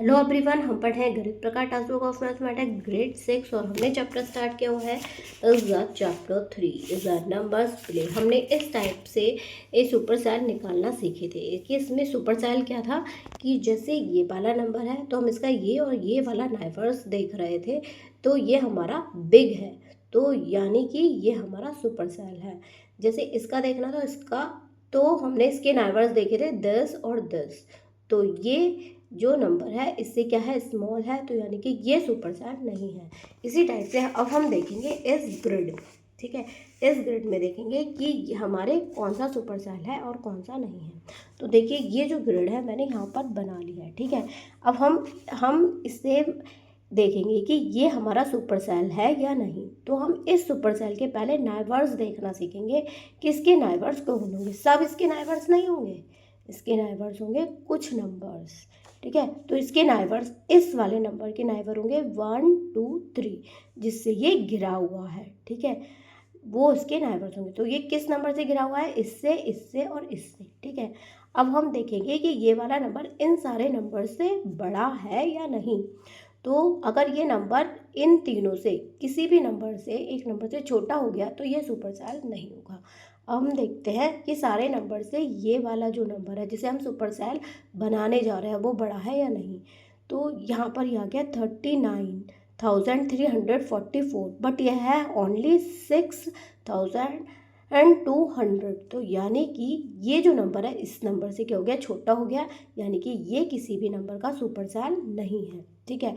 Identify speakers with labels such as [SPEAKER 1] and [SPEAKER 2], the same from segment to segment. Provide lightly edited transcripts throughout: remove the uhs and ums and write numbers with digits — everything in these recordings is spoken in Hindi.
[SPEAKER 1] हेलो एवरीवन, हम पढ़ रहे हैं गणित प्रकार task book of mathematics grade 6 और हमने चैप्टर स्टार्ट किया हुआ है chapter 3 is the numbers play. हमने इस टाइप से एक सुपर सेल निकालना सीखे थे कि इसमें सुपर सेल क्या था कि जैसे ये वाला नंबर है तो हम इसका ये और ये वाला नाइबर्स देख रहे थे, तो ये हमारा बिग है, तो यानी कि ये हमारा सुपर सेल है। जैसे इसका देखना था इसका, तो हमने इसके नाइबर्स देखे थे 10 और 10, तो ये जो नंबर है इससे क्या है, स्मॉल है, तो यानी कि ये सुपर सेल नहीं है। इसी टाइप से अब हम देखेंगे इस ग्रिड में, ठीक है। इस ग्रिड में देखेंगे कि हमारे कौन सा सुपर सेल है और कौन सा नहीं है। तो देखिए ये जो ग्रिड है मैंने यहाँ पर बना लिया है, ठीक है। अब हम इससे देखेंगे कि ये हमारा सुपर सेल है या नहीं। तो हम इस सुपर सेल के पहले नाइबर्स देखना सीखेंगे कि इसके नाइबर्स कौन होंगे। सब इसके नाइबर्स नहीं होंगे, इसके नाइबर्स होंगे कुछ नंबर्स, ठीक है। तो इसके नाइबर्स, इस वाले नंबर के नाइबर होंगे 1 2 3, जिससे ये घिरा हुआ है, ठीक है, वो इसके नाइबर्स होंगे। तो ये किस नंबर से घिरा हुआ है, इससे, इससे और इससे, ठीक है। अब हम देखेंगे कि ये वाला नंबर इन सारे नंबर से बड़ा है या नहीं। तो अगर ये नंबर इन तीनों से किसी भी नंबर से एक नंबर से छोटा हो गया तो ये सुपर सेल नहीं होगा। अब हम देखते हैं कि सारे नंबर से ये वाला जो नंबर है जिसे हम सुपर सेल बनाने जा रहे हैं वो बड़ा है या नहीं। तो यहाँ पर यह आ गया 39,344, बट यह है ओनली 6,200, तो यानी कि ये जो नंबर है इस नंबर से क्या हो गया, छोटा हो गया, यानी कि ये किसी भी नंबर का सुपर सेल नहीं है, ठीक है।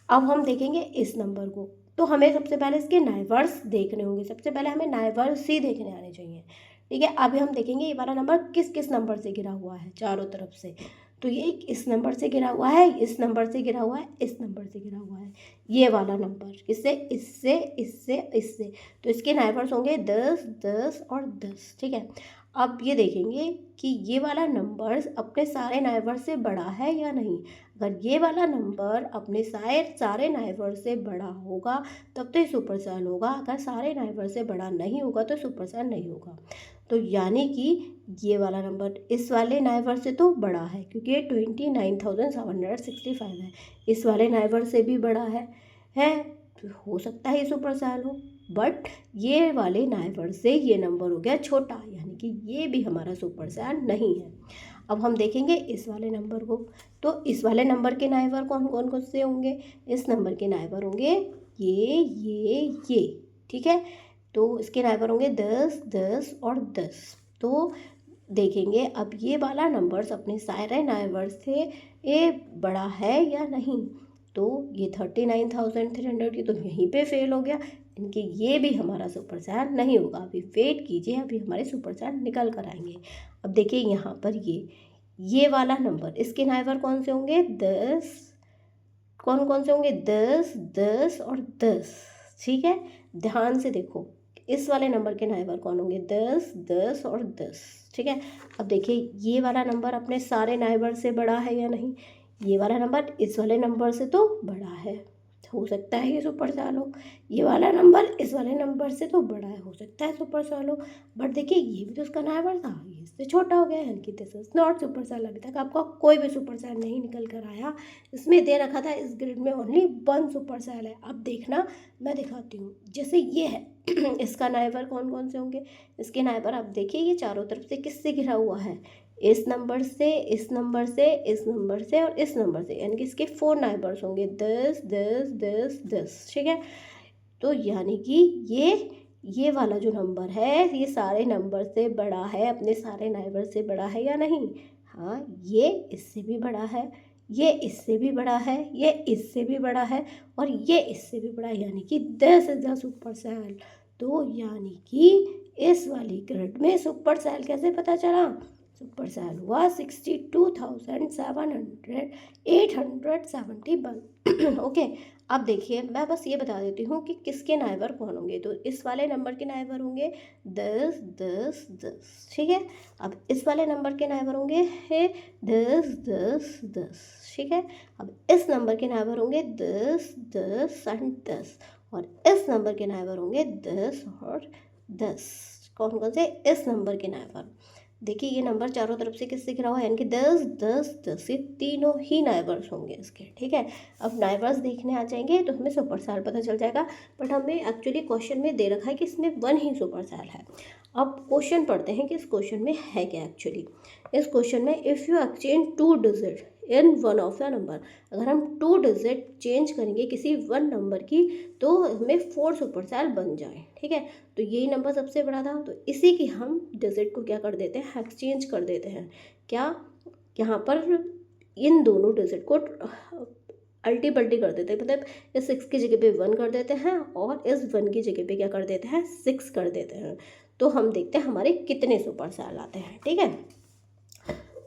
[SPEAKER 1] अब हम देखेंगे इस नंबर को, तो हमें सबसे पहले इसके नाइबर्स देखने होंगे। सबसे पहले हमें नाइबर्स ही देखने आने चाहिए, ठीक है। अभी हम देखेंगे ये वाला नंबर किस किस नंबर से घिरा हुआ है चारों तरफ से। तो ये इस नंबर से घिरा हुआ है, इस नंबर से घिरा हुआ है, इस नंबर से घिरा हुआ है, ये वाला नंबर किससे, इससे, इससे, इससे। तो इसके नाइबर्स होंगे 10 10 और 10, ठीक है। अब ये देखेंगे कि ये वाला नंबर अपने सारे नाइबर से बड़ा है या नहीं। अगर ये वाला नंबर अपने सारे नाइबर से बड़ा होगा तब तो ये सुपर सेल होगा, अगर सारे नाइबर से बड़ा नहीं होगा तो सुपर सेल नहीं होगा। तो यानी कि ये वाला नंबर इस वाले नाइबर से तो बड़ा है क्योंकि ये 29,765 है, इस वाले नाइबर से भी बड़ा है तो हो सकता है ये सुपर सेल हो। बट ये वाले नाइबर से ये नंबर हो गया छोटा, यानी कि ये भी हमारा सुपर सेल नहीं है। अब हम देखेंगे इस वाले नंबर को, तो इस वाले नंबर के नाइबर कौन कौन कौन से होंगे, इस नंबर के नाइबर होंगे ये, ठीक है। तो इसके नाइबर होंगे 10 10 और 10। तो देखेंगे अब ये वाला नंबर्स अपने सारे नाइबर्स से ये बड़ा है या नहीं। तो ये 39,300 की तो यहीं पे फेल हो गया, इनके ये भी हमारा सुपर सेल नहीं होगा। अभी वेट कीजिए, अभी हमारे सुपर सेल निकल कर आएंगे। अब देखिए यहाँ पर ये वाला नंबर, इसके नाइबर कौन से होंगे, 10, कौन कौन से होंगे, 10 10 और 10, ठीक है। ध्यान से देखो इस वाले नंबर के नाइबर कौन होंगे, 10 10 और 10, ठीक है। अब देखिए ये वाला नंबर अपने सारे नाइबर से बड़ा है या नहीं। ये वाला नंबर इस वाले नंबर से तो बड़ा है, हो सकता है ये सुपर सेल हो। ये वाला नंबर इस वाले नंबर से तो बड़ा है, हो सकता है सुपर सेल हो। बट देखिए ये भी तो उसका नाइबर था, ये इससे छोटा हो गया, यानी कि this is not super sale. अभी तक आपका कोई भी सुपर सेल नहीं निकल कर आया। इसमें दे रखा था इस ग्रिड में ओनली 1 सुपर सेल है। अब देखना मैं दिखाती हूँ, जैसे ये है इसका नाइबर कौन कौन से होंगे, इसके नाइबर आप देखिए ये चारों तरफ से किससे घिरा हुआ है, इस नंबर से, इस नंबर से, इस नंबर से और इस नंबर से, यानी कि इसके 4 नाइबर्स होंगे 10 10 10 10, ठीक है। तो यानी कि ये वाला जो नंबर है ये सारे नंबर से बड़ा है, अपने सारे नाइबर से बड़ा है या नहीं। हाँ, ये इससे भी बड़ा है, ये इससे भी बड़ा है, ये इससे भी बड़ा है और ये इससे भी बड़ा है, यानी कि 10 इज द सुपर सेल। तो यानी कि इस वाली ग्रिड में सुपर सेल कैसे पता चला, सुपर सेल हुआ 62,871। ओके। अब देखिए मैं बस ये बता देती हूँ कि किसके नाइबर कौन होंगे। तो इस वाले नंबर के नाइबर होंगे 10 10 10, ठीक है। अब इस वाले नंबर के नाइबर होंगे 10 10 10, ठीक है। अब इस नंबर के नाइबर होंगे 10 10 एंड 10 और इस नंबर के नाइबर होंगे 10 और 10। कौन कौन से, इस नंबर के नाइबर देखिए ये नंबर चारों तरफ से किससे घिरा हुआ है, यानी कि 10 10 10, ये तीनों ही नाइबर्स होंगे इसके, ठीक है। अब नाइबर्स देखने आ जाएंगे तो हमें सुपर सेल पता चल जाएगा, बट हमें एक्चुअली क्वेश्चन में दे रखा है कि इसमें 1 ही सुपर सेल है। अब क्वेश्चन पढ़ते हैं कि इस क्वेश्चन में है क्या एक्चुअली। इस क्वेश्चन में if you exchange 2 digit in one of the number, अगर हम 2 डिजिट चेंज करेंगे किसी 1 नंबर की तो हमें 4 सुपर सेल बन जाए, ठीक है। तो यही नंबर सबसे बड़ा था, तो इसी की हम डिजिट को क्या कर देते हैं, एक्सचेंज कर देते हैं। क्या, यहाँ पर इन दोनों डिजिट को अल्टी पल्टी कर देते हैं, मतलब इस 6 की जगह पे 1 कर देते हैं और इस 1 की जगह पे क्या कर देते हैं, 6 कर देते हैं। तो हम देखते हैं हमारे कितने सुपर सेल आते हैं, ठीक है।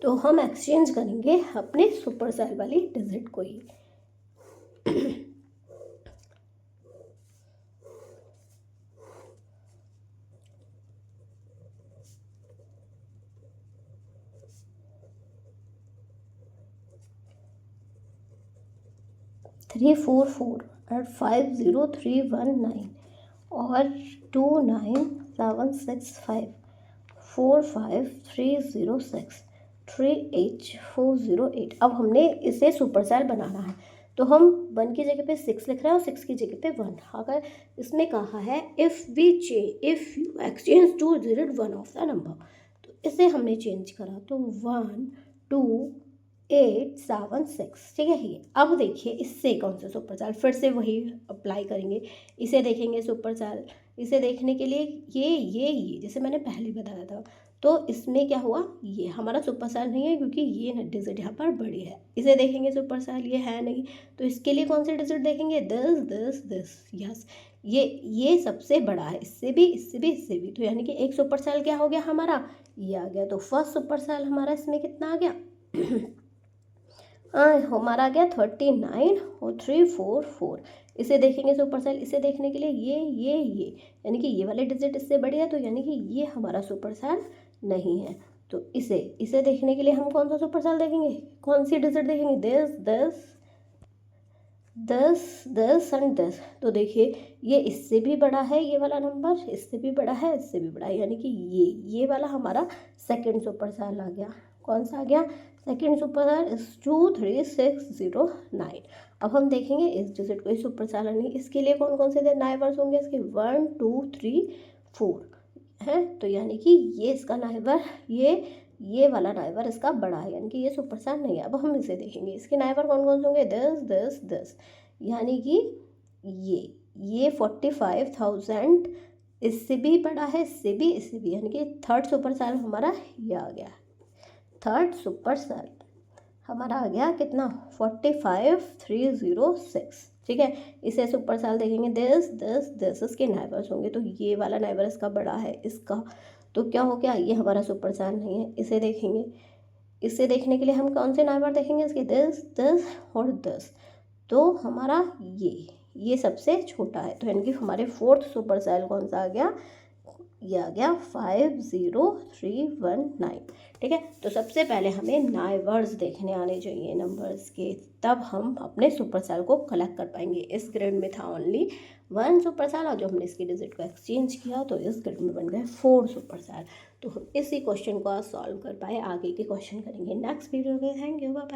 [SPEAKER 1] तो हम एक्सचेंज करेंगे अपने सुपर सेल वाली डिजिट को ही। 344 और 50319 और 29765 45306 38408। अब हमने इसे सुपर सेल बनाना है, तो हम 1 की जगह पे 6 लिख रहे हैं और 6 की जगह पे 1। अगर इसमें कहा है if you exchange 2 digit one of the number, तो इसे हमने चेंज करा तो 12876, ठीक है। ये अब देखिए इससे कौन सा सुपर सेल, फिर से वही अप्लाई करेंगे, इसे देखेंगे सुपर सेल। इसे देखने के लिए ये जैसे मैंने पहले बताया था, तो इसमें क्या हुआ, ये हमारा सुपर सेल नहीं है क्योंकि ये डिजिट यहाँ पर बड़ी है। इसे देखेंगे सुपर सेल, ये है नहीं, तो इसके लिए कौन से डिजिट देखेंगे, 10 10 10, यस ये सबसे बड़ा है, इससे भी इससे भी इससे भी, तो यानी कि एक सुपर सेल क्या हो गया हमारा, ये आ गया। तो फर्स्ट सुपर सेल हमारा इसमें कितना आ गया हमारा आ गया 39 और 344। इसे देखेंगे सुपर सेल, इसे देखने के लिए ये यानी कि ये वाले डिजिट इससे बड़ी है, तो यानी कि ये हमारा सुपर सेल नहीं है। तो इसे देखने के लिए हम कौन सा सुपर सेल देखेंगे, कौन सी डिजिट देखेंगे, 10 10 10 10 एंड 10। तो देखिए ये इससे भी बड़ा है, ये वाला नंबर इससे भी बड़ा है, इससे भी बड़ा है, यानी कि ये वाला हमारा सेकंड सुपर सेल आ गया। कौन सा आ गया, सेकंड सुपर सेल इज 23609। अब हम देखेंगे इस डिजिट को, इस सुपर सेल नहीं, इसके लिए कौन कौन से नाइबर्स होंगे इसके, 1 2 3 4 है। तो यानी कि ये इसका नाइबर, ये वाला नाइबर इसका बड़ा है, यानी कि ये सुपर सेल नहीं है। अब हम इसे देखेंगे, इसके नाइबर कौन कौन से होंगे, 10 10 10, यानी कि ये 45,000 इससे भी बड़ा है, इससे भी, यानी कि थर्ड सुपर सेल हमारा ये आ गया। थर्ड सुपर सेल हमारा आ गया कितना, 45306, ठीक है। इसे सुपर सेल देखेंगे 10 10 10, इसके नाइबर्स होंगे, तो ये वाला नाइबर इसका बड़ा है इसका, तो क्या हो गया, ये हमारा सुपर सेल नहीं है। इसे देखेंगे, इसे देखने के लिए हम कौन से नाइबर देखेंगे इसके, 10 10 और 10, तो हमारा ये सबसे छोटा है, तो यानी कि हमारे फोर्थ सुपर सेल कौन सा आ गया, ये आ गया 50319, ठीक है। तो सबसे पहले हमें नाइबर्स देखने आने चाहिए नंबर्स के, तब हम अपने सुपर सेल को कलेक्ट कर पाएंगे। इस ग्रिड में था ओनली 1 सुपर सेल, और जो हमने इसकी डिजिट को एक्सचेंज किया तो इस ग्रिड में बन गए 4 सुपर सेल। तो हम इसी क्वेश्चन को सॉल्व कर पाए, आगे के क्वेश्चन करेंगे नेक्स्ट वीडियो में। Thank you, bye bye.